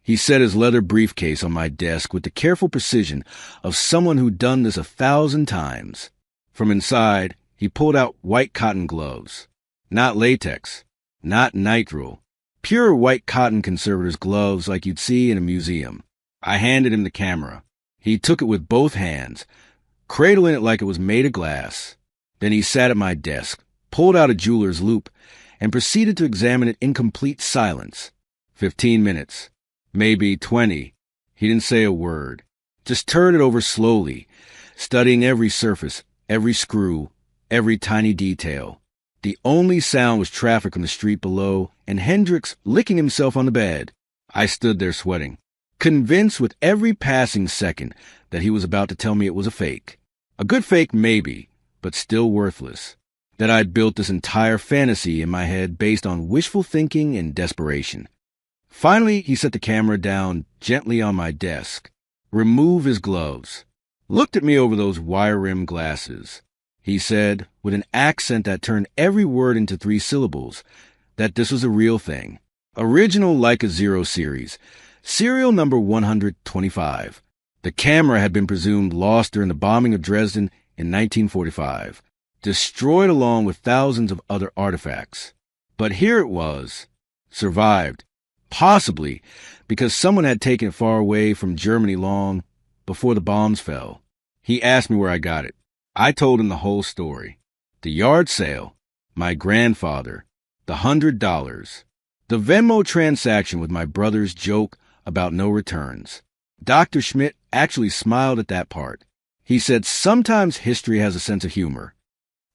[SPEAKER 1] He set his leather briefcase on my desk with the careful precision of someone who'd done this 1,000 times. From inside, he pulled out white cotton gloves. Not latex, not nitrile. Pure white cotton conservator's gloves like you'd see in a museum. I handed him the camera. He took it with both hands, cradling it like it was made of glass. Then he sat at my desk, pulled out a jeweler's loupe, and proceeded to examine it in complete silence. 15 minutes. Maybe 20. He didn't say a word. Just turned it over slowly, studying every surface, every screw, every tiny detail. The only sound was traffic on the street below and Hendricks licking himself on the bed. I stood there sweating, convinced with every passing second that he was about to tell me it was a fake. A good fake maybe, but still worthless. That I'd built this entire fantasy in my head based on wishful thinking and desperation. Finally, he set the camera down gently on my desk, removed his gloves, looked at me over those wire-rimmed glasses. He said, with an accent that turned every word into 3 syllables, that this was a real thing. Original Leica Zero series, serial number 125. The camera had been presumed lost during the bombing of Dresden in 1945, destroyed along with thousands of other artifacts. But here it was, survived. Possibly because someone had taken it far away from Germany long before the bombs fell. He asked me where I got it. I told him the whole story. The yard sale, my grandfather, the $100, the Venmo transaction with my brother's joke about no returns. Dr. Schmidt actually smiled at that part. He said sometimes history has a sense of humor.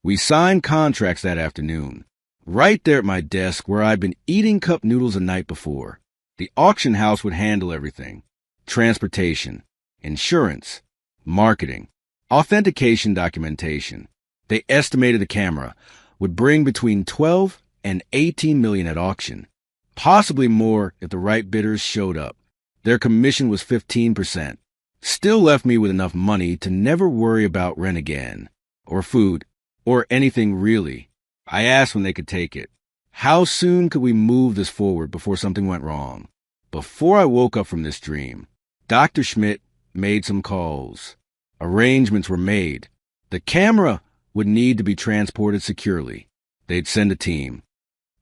[SPEAKER 1] We signed contracts that afternoon. Right there at my desk where I'd been eating cup noodles the night before. The auction house would handle everything. Transportation, insurance, marketing. Authentication documentation. They estimated the camera would bring between 12 and 18 million at auction, possibly more if the right bidders showed up. Their commission was 15%. Still left me with enough money to never worry about rent again, or food, or anything really. I asked when they could take it. How soon could we move this forward before something went wrong? Before I woke up from this dream, Dr. Schmidt made some calls. Arrangements were made. The camera would need to be transported securely. They'd send a team.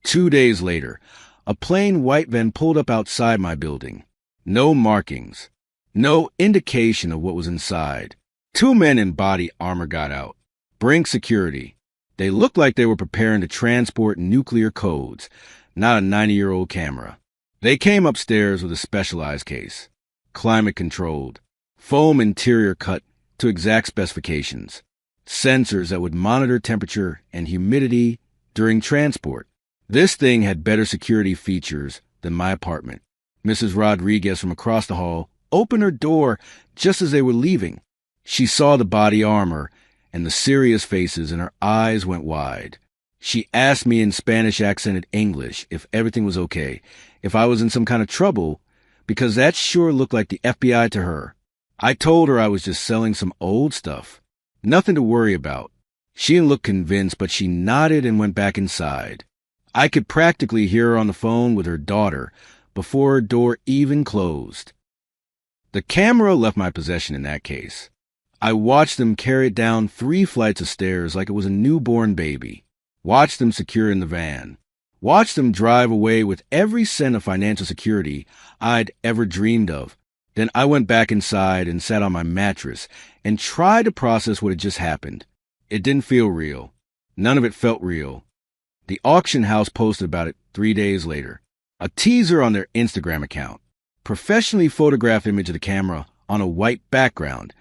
[SPEAKER 1] 2 days later, a plain white van pulled up outside my building. No markings. No indication of what was inside. 2 men in body armor got out. Bring security. They looked like they were preparing to transport nuclear codes, not a 90-year-old camera. They came upstairs with a specialized case. Climate-controlled. Foam interior cut to exact specifications. Sensors that would monitor temperature and humidity during transport. This thing had better security features than my apartment. Mrs. Rodriguez from across the hall opened her door just as they were leaving. She saw the body armor and the serious faces, and her eyes went wide. She asked me in Spanish-accented English if everything was okay, if I was in some kind of trouble, because that sure looked like the FBI to her. I told her I was just selling some old stuff. Nothing to worry about. She didn't look convinced, but she nodded and went back inside. I could practically hear her on the phone with her daughter before her door even closed. The camera left my possession in that case. I watched them carry it down 3 flights of stairs like it was a newborn baby. Watched them secure in the van. Watched them drive away with every cent of financial security I'd ever dreamed of. Then I went back inside and sat on my mattress and tried to process what had just happened. It didn't feel real. None of it felt real. The auction house posted about it 3 days later. A teaser on their Instagram account. Professionally photographed image of the camera on a white background.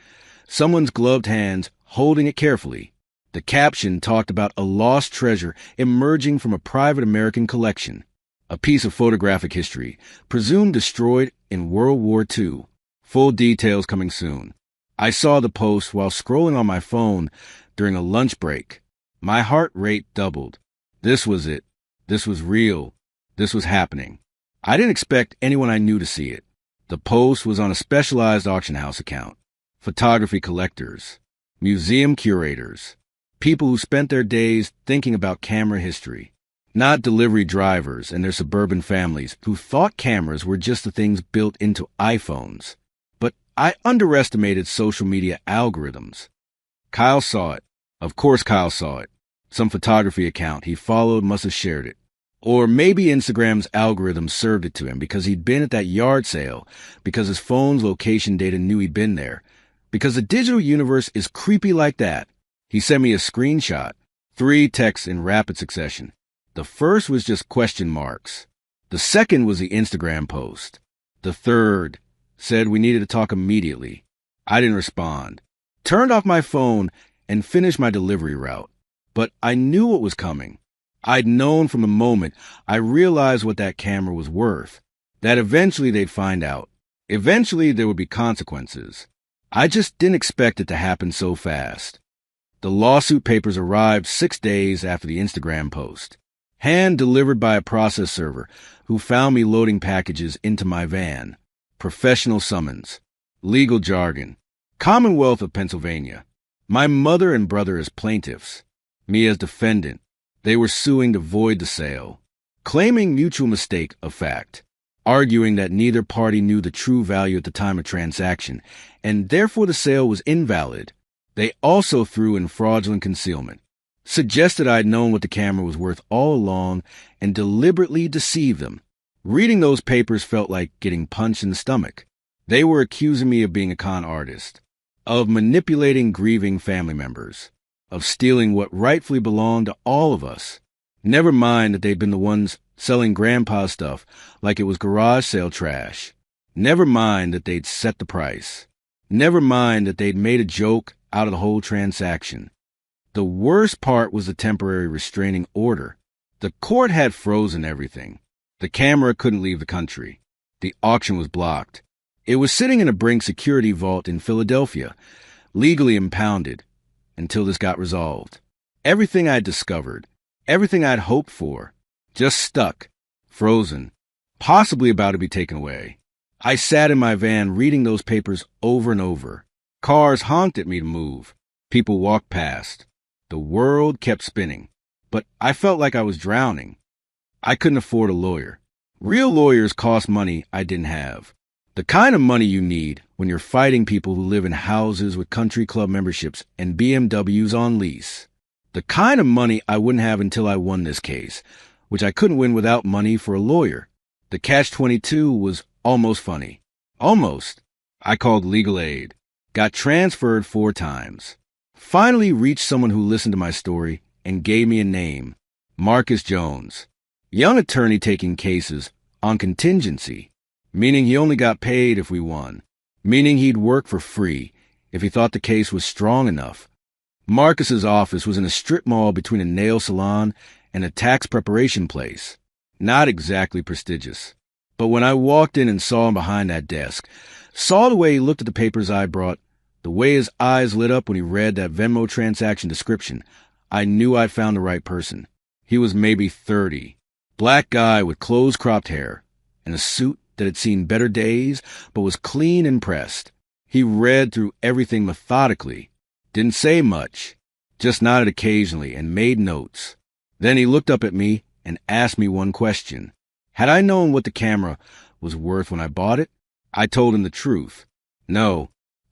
[SPEAKER 1] Someone's gloved hands holding it carefully. The caption talked about a lost treasure emerging from a private American collection. A piece of photographic history, presumed destroyed in World War II. Full details coming soon. I saw the post while scrolling on my phone during a lunch break. My heart rate doubled. This was it. This was real. This was happening. I didn't expect anyone I knew to see it. The post was on a specialized auction house account. Photography collectors, museum curators, people who spent their days thinking about camera history, not delivery drivers and their suburban families who thought cameras were just the things built into iPhones. But I underestimated social media algorithms. Kyle saw it. Of course Kyle saw it. Some photography account he followed must have shared it. Or maybe Instagram's algorithm served it to him because he'd been at that yard sale, because his phone's location data knew he'd been there, because the digital universe is creepy like that. He sent me a screenshot, 3 texts in rapid succession. The first was just question marks. The second was the Instagram post. The third said we needed to talk immediately. I didn't respond. Turned off my phone and finished my delivery route. But I knew what was coming. I'd known from the moment I realized what that camera was worth, that eventually they'd find out. Eventually there would be consequences. I just didn't expect it to happen so fast. The lawsuit papers arrived 6 days after the Instagram post, hand-delivered by a process server who found me loading packages into my van. Professional summons, legal jargon, Commonwealth of Pennsylvania. My mother and brother as plaintiffs, me as defendant. They were suing to void the sale, claiming mutual mistake of fact, arguing that neither party knew the true value at the time of transaction, and therefore the sale was invalid. They also threw in fraudulent concealment, suggested I'd known what the camera was worth all along, and deliberately deceived them. Reading those papers felt like getting punched in the stomach. They were accusing me of being a con artist, of manipulating grieving family members, of stealing what rightfully belonged to all of us. Never mind that they'd been the ones selling Grandpa's stuff like it was garage sale trash. Never mind that they'd set the price. Never mind that they'd made a joke out of the whole transaction. The worst part was the temporary restraining order. The court had frozen everything. The camera couldn't leave the country. The auction was blocked. It was sitting in a Brink security vault in Philadelphia, legally impounded, until this got resolved. Everything I'd discovered, everything I'd hoped for, just stuck, frozen, possibly about to be taken away. I sat in my van reading those papers over and over. Cars honked at me to move. People walked past. The world kept spinning. But I felt like I was drowning. I couldn't afford a lawyer. Real lawyers cost money I didn't have. The kind of money you need when you're fighting people who live in houses with country club memberships and BMWs on lease. The kind of money I wouldn't have until I won this case, which I couldn't win without money for a lawyer. The catch-22 was almost funny. Almost. I called legal aid. Got transferred 4 times. Finally reached someone who listened to my story and gave me a name. Marcus Jones. Young attorney taking cases on contingency, meaning he only got paid if we won, meaning he'd work for free if he thought the case was strong enough. Marcus's office was in a strip mall between a nail salon and a tax preparation place. Not exactly prestigious. But when I walked in and saw him behind that desk, saw the way he looked at the papers I brought, the way his eyes lit up when he read that Venmo transaction description, I knew I'd found the right person. He was maybe 30. Black guy with close-cropped hair and a suit that had seen better days but was clean and pressed. He read through everything methodically, didn't say much, just nodded occasionally and made notes. Then he looked up at me and asked me one question. Had I known what the camera was worth when I bought it? I told him the truth. No,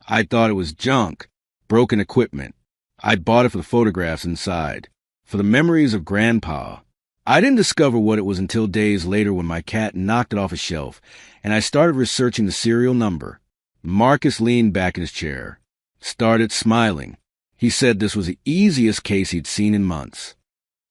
[SPEAKER 1] I thought it was junk, broken equipment. I'd bought it for the photographs inside, for the memories of Grandpa. I didn't discover what it was until days later when my cat knocked it off a shelf, and I started researching the serial number. Marcus leaned back in his chair, started smiling. He said this was the easiest case he'd seen in months.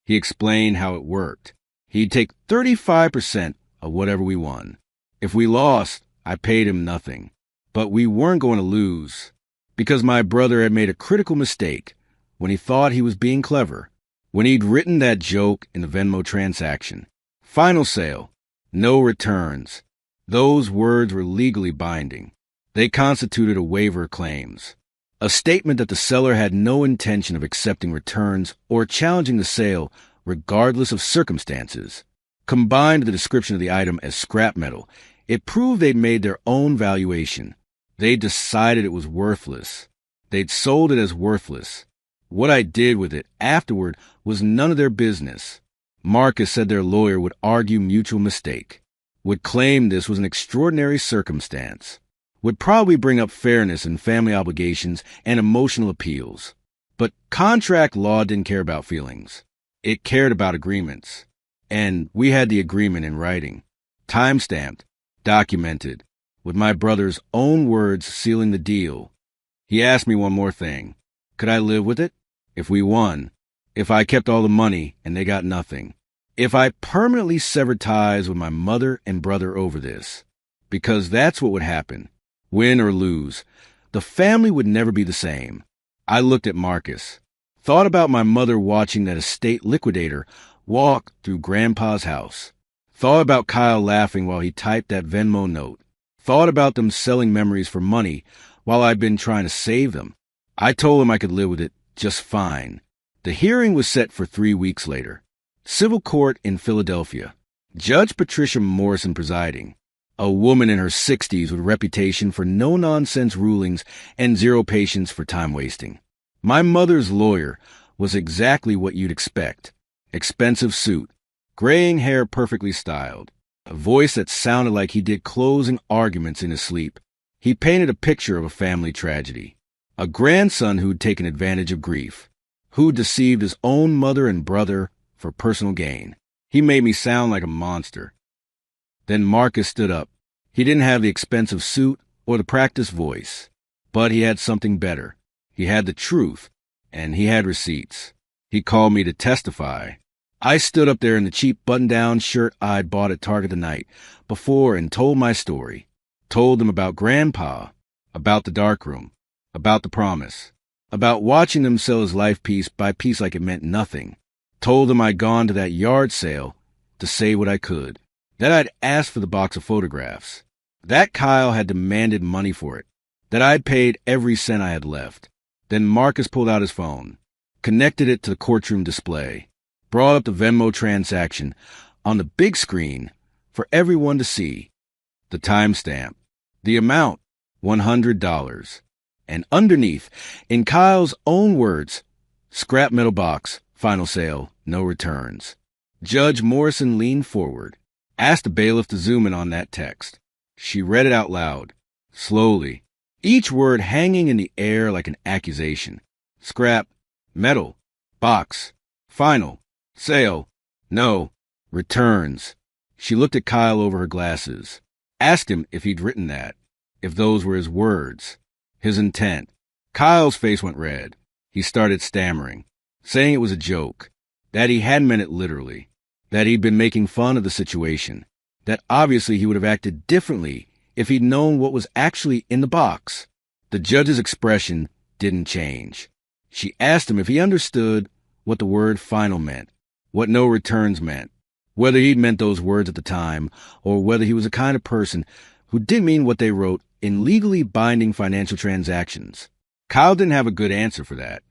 [SPEAKER 1] He explained how it worked. He'd take 35% of whatever we won. If we lost, I paid him nothing. But we weren't going to lose, because my brother had made a critical mistake when he thought he was being clever, when he'd written that joke in the Venmo transaction. Final sale, no returns. Those words were legally binding. They constituted a waiver of claims, a statement that the seller had no intention of accepting returns or challenging the sale regardless of circumstances. Combined with the description of the item as scrap metal, it proved they'd made their own valuation. They'd decided it was worthless. They'd sold it as worthless. What I did with it afterward was none of their business. Marcus said their lawyer would argue mutual mistake, would claim this was an extraordinary circumstance, would probably bring up fairness and family obligations and emotional appeals. But contract law didn't care about feelings. It cared about agreements. And we had the agreement in writing, time-stamped, documented, with my brother's own words sealing the deal. He asked me one more thing. Could I live with it? If we won, if I kept all the money and they got nothing, if I permanently severed ties with my mother and brother over this, because that's what would happen, win or lose, the family would never be the same. I looked at Marcus, thought about my mother watching that estate liquidator walk through Grandpa's house, thought about Kyle laughing while he typed that Venmo note, thought about them selling memories for money while I'd been trying to save them. I told him I could live with it just fine. The hearing was set for 3 weeks later. Civil court in Philadelphia. Judge Patricia Morrison presiding. A woman in her 60s with a reputation for no-nonsense rulings and zero patience for time wasting. My mother's lawyer was exactly what you'd expect. Expensive suit, graying hair perfectly styled, a voice that sounded like he did closing arguments in his sleep. He painted a picture of a family tragedy. A grandson who'd taken advantage of grief, who'd deceived his own mother and brother for personal gain. He made me sound like a monster. Then Marcus stood up. He didn't have the expensive suit or the practiced voice, but he had something better. He had the truth, and he had receipts. He called me to testify. I stood up there in the cheap button-down shirt I'd bought at Target the night before and told my story. Told them about Grandpa, about the darkroom, about the promise, about watching them sell his life piece by piece like it meant nothing. Told them I'd gone to that yard sale to say what I could, that I'd asked for the box of photographs, that Kyle had demanded money for it, that I'd paid every cent I had left. Then Marcus pulled out his phone, connected it to the courtroom display, brought up the Venmo transaction on the big screen for everyone to see. The timestamp, the amount, $100. And underneath, in Kyle's own words, scrap metal box, final sale, no returns. Judge Morrison leaned forward, asked the bailiff to zoom in on that text. She read it out loud, slowly, each word hanging in the air like an accusation. Scrap, metal, box, final, sale, no, returns. She looked at Kyle over her glasses, asked him if he'd written that, if those were his words, his intent. Kyle's face went red. He started stammering, saying it was a joke, that he hadn't meant it literally, that he'd been making fun of the situation, that obviously he would have acted differently if he'd known what was actually in the box. The judge's expression didn't change. She asked him if he understood what the word final meant, what no returns meant, whether he'd meant those words at the time, or whether he was the kind of person who didn't mean what they wrote in legally binding financial transactions. Kyle didn't have a good answer for that.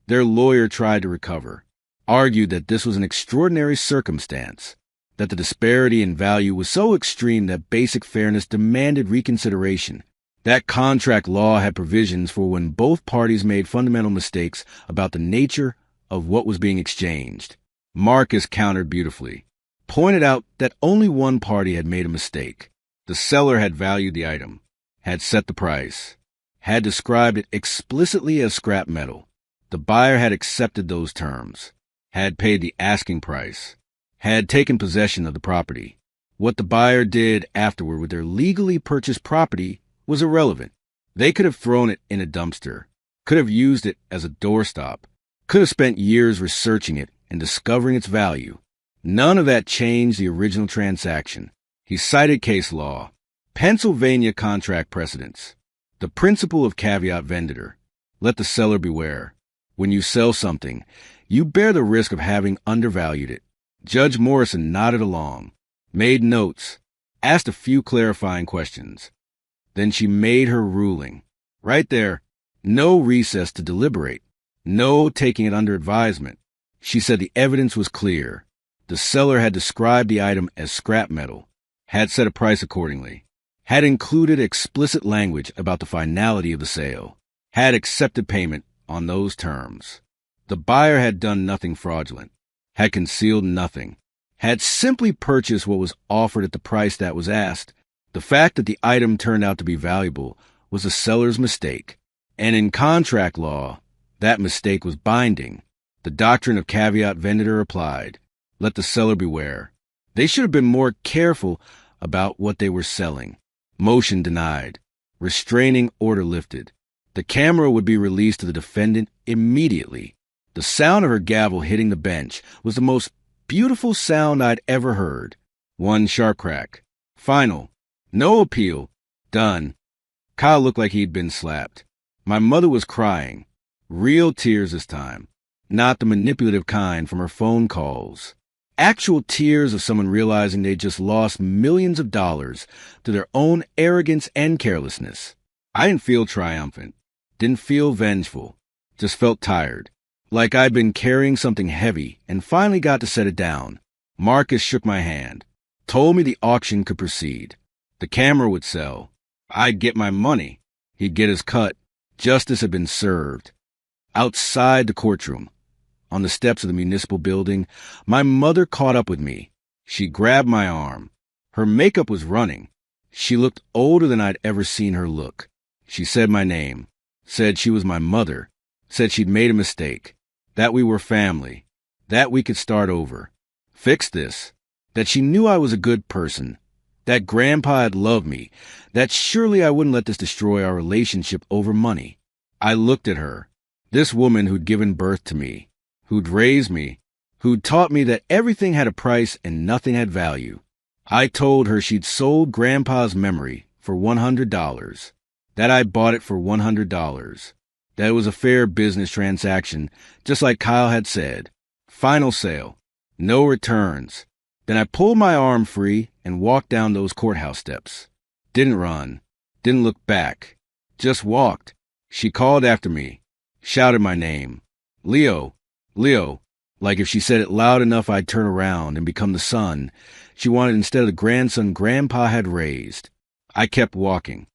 [SPEAKER 1] Their lawyer tried to recover, argued that this was an extraordinary circumstance, that the disparity in value was so extreme that basic fairness demanded reconsideration, that contract law had provisions for when both parties made fundamental mistakes about the nature of what was being exchanged. Marcus countered beautifully, pointed out that only one party had made a mistake. The seller had valued the item, had set the price, had described it explicitly as scrap metal. The buyer had accepted those terms, had paid the asking price, had taken possession of the property. What the buyer did afterward with their legally purchased property was irrelevant. They could have thrown it in a dumpster, could have used it as a doorstop, could have spent years researching it and discovering its value. None of that changed the original transaction. He cited case law, Pennsylvania contract precedents, the principle of caveat venditor. Let the seller beware. When you sell something, you bear the risk of having undervalued it. Judge Morrison nodded along, made notes, asked a few clarifying questions. Then she made her ruling. Right there, no recess to deliberate, no taking it under advisement. She said the evidence was clear. The seller had described the item as scrap metal, had set a price accordingly, had included explicit language about the finality of the sale, had accepted payment on those terms. The buyer had done nothing fraudulent, had concealed nothing, had simply purchased what was offered at the price that was asked. The fact that the item turned out to be valuable was the seller's mistake, and in contract law, that mistake was binding. The doctrine of caveat venditor applied. Let the seller beware. They should have been more careful about what they were selling. Motion denied. Restraining order lifted. The camera would be released to the defendant immediately. The sound of her gavel hitting the bench was the most beautiful sound I'd ever heard. One sharp crack. Final. No appeal. Done. Kyle looked like he'd been slapped. My mother was crying. Real tears this time. Not the manipulative kind from her phone calls. Actual tears of someone realizing they'd just lost millions of dollars to their own arrogance and carelessness. I didn't feel triumphant. Didn't feel vengeful. Just felt tired. Like I'd been carrying something heavy and finally got to set it down. Marcus shook my hand. Told me the auction could proceed. The camera would sell. I'd get my money. He'd get his cut. Justice had been served. Outside the courtroom, on the steps of the municipal building, my mother caught up with me. She grabbed my arm. Her makeup was running. She looked older than I'd ever seen her look. She said my name, said she was my mother, said she'd made a mistake, that we were family, that we could start over, fix this, that she knew I was a good person, that Grandpa had loved me, that surely I wouldn't let this destroy our relationship over money. I looked at her, this woman who'd given birth to me, who'd raised me, who'd taught me that everything had a price and nothing had value. I told her she'd sold Grandpa's memory for $100, that I bought it for $100, that it was a fair business transaction, just like Kyle had said. Final sale, no returns. Then I pulled my arm free and walked down those courthouse steps. Didn't run, didn't look back, just walked. She called after me, shouted my name. Leo, Leo. Like if she said it loud enough, I'd turn around and become the son she wanted instead of the grandson Grandpa had raised. I kept walking.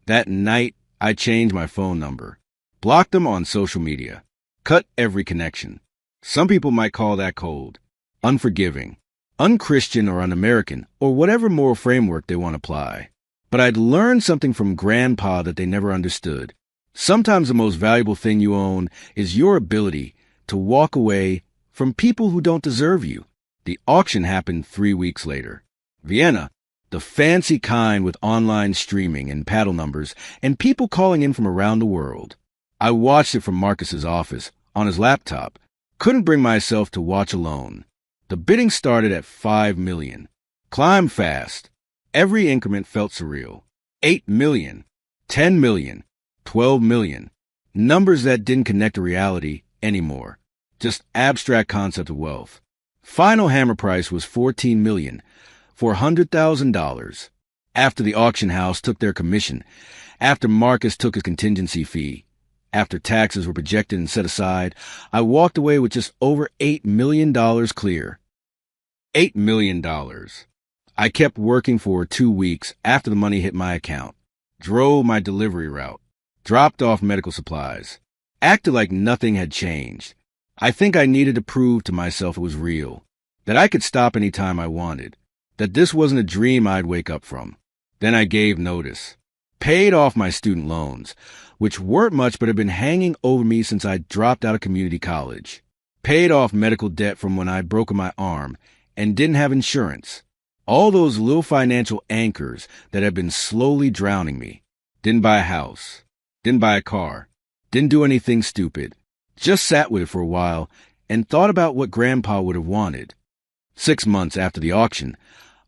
[SPEAKER 1] That night, I changed my phone number, blocked them on social media, cut every connection. Some people might call that cold, unforgiving, unchristian or un-American, or whatever moral framework they want to apply. But I'd learned something from Grandpa that they never understood. Sometimes the most valuable thing you own is your ability to walk away from people who don't deserve you. The auction happened 3 weeks later. Vienna, the fancy kind with online streaming and paddle numbers and people calling in from around the world. I watched it from Marcus's office, on his laptop. Couldn't bring myself to watch alone. The bidding started at 5 million. Climbed fast. Every increment felt surreal. 8 million, 10 million, 12 million. Numbers that didn't connect to reality anymore. Just abstract concept of wealth. Final hammer price was 14 million, $400,000. After the auction house took their commission, after Marcus took his contingency fee, after taxes were projected and set aside, I walked away with just over $8 million clear. $8 million. I kept working for 2 weeks after the money hit my account, drove my delivery route, dropped off medical supplies, acted like nothing had changed. I think I needed to prove to myself it was real, that I could stop any time I wanted, that this wasn't a dream I'd wake up from. Then I gave notice, paid off my student loans, which weren't much but had been hanging over me since I dropped out of community college, paid off medical debt from when I'd broken my arm and didn't have insurance. All those little financial anchors that had been slowly drowning me. Didn't buy a house, didn't buy a car, didn't do anything stupid. Just sat with it for a while and thought about what Grandpa would have wanted. 6 months after the auction,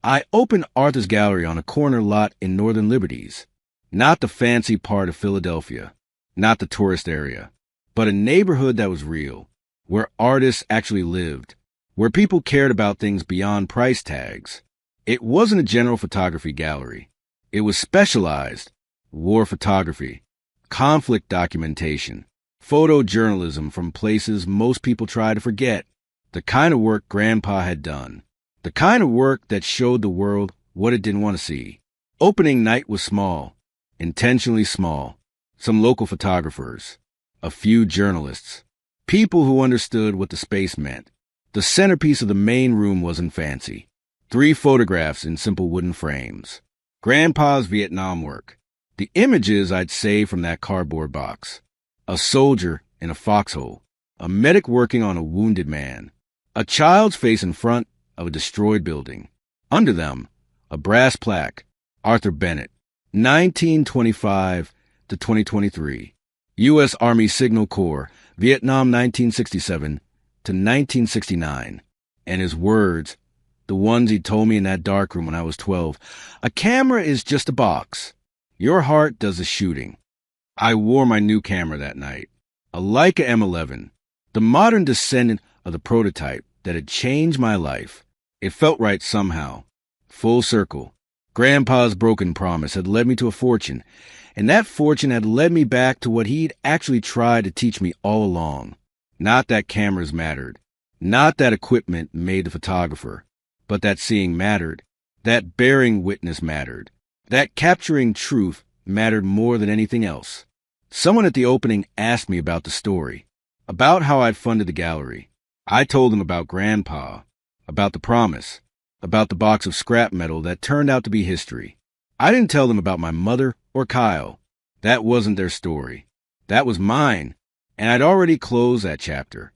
[SPEAKER 1] I opened Arthur's Gallery on a corner lot in Northern Liberties. Not the fancy part of Philadelphia, not the tourist area, but a neighborhood that was real, where artists actually lived, where people cared about things beyond price tags. It wasn't a general photography gallery. It was specialized, war photography, conflict documentation, photojournalism from places most people try to forget, the kind of work Grandpa had done, the kind of work that showed the world what it didn't want to see. Opening night was small, intentionally small. Some local photographers, a few journalists, people who understood what the space meant. The centerpiece of the main room wasn't fancy. 3 photographs in simple wooden frames. Grandpa's Vietnam work. The images I'd saved from that cardboard box. A soldier in a foxhole. A medic working on a wounded man. A child's face in front of a destroyed building. Under them, a brass plaque. Arthur Bennett, 1925 to 2023. U.S. Army Signal Corps, Vietnam 1967 to 1969. And his words, the ones he told me in that darkroom when I was 12. A camera is just a box. Your heart does the shooting. I wore my new camera that night. A Leica M11. The modern descendant of the prototype that had changed my life. It felt right somehow. Full circle. Grandpa's broken promise had led me to a fortune, and that fortune had led me back to what he'd actually tried to teach me all along. Not that cameras mattered. Not that equipment made the photographer. But that seeing mattered, that bearing witness mattered, that capturing truth mattered more than anything else. Someone at the opening asked me about the story, about how I'd funded the gallery. I told them about Grandpa, about the promise, about the box of scrap metal that turned out to be history. I didn't tell them about my mother or Kyle. That wasn't their story. That was mine, and I'd already closed that chapter.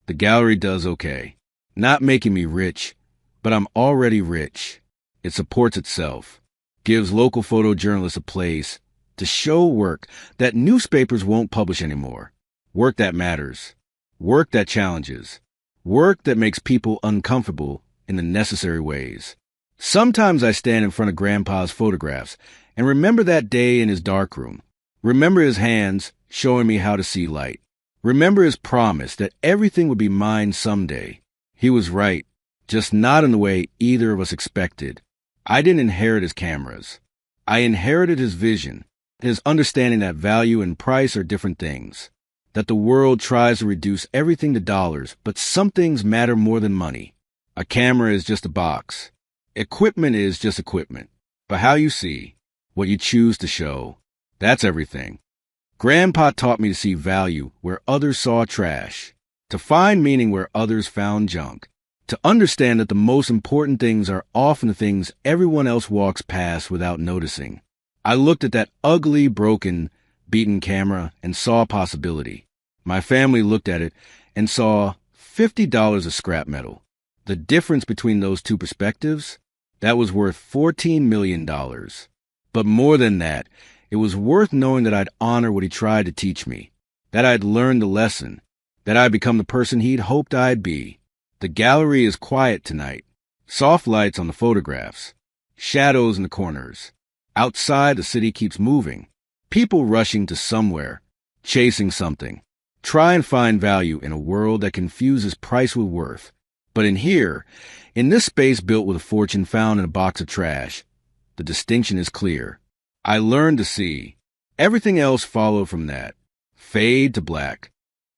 [SPEAKER 1] The gallery does okay. Not making me rich, but I'm already rich. It supports itself, gives local photojournalists a place to show work that newspapers won't publish anymore. Work that matters. Work that challenges. Work that makes people uncomfortable in the necessary ways. Sometimes I stand in front of Grandpa's photographs and remember that day in his darkroom. Remember his hands showing me how to see light. Remember his promise that everything would be mine someday. He was right. Just not in the way either of us expected. I didn't inherit his cameras. I inherited his vision, his understanding that value and price are different things. that the world tries to reduce everything to dollars, but some things matter more than money. A camera is just a box. Equipment is just equipment. But how you see, what you choose to show, that's everything. Grandpa taught me to see value where others saw trash, to find meaning where others found junk, to understand that the most important things are often the things everyone else walks past without noticing. I looked at that ugly, broken, beaten camera and saw a possibility. My family looked at it and saw $50 of scrap metal. The difference between those two perspectives, that was worth $14 million. But more than that, it was worth knowing that I'd honor what he tried to teach me, that I'd learned the lesson, that I'd become the person he'd hoped I'd be. The gallery is quiet tonight. Soft lights on the photographs. Shadows in the corners. Outside, the city keeps moving. People rushing to somewhere. Chasing something. Try and find value in a world that confuses price with worth. But in here, in this space built with a fortune found in a box of trash, the distinction is clear. I learned to see. Everything else followed from that. Fade to black.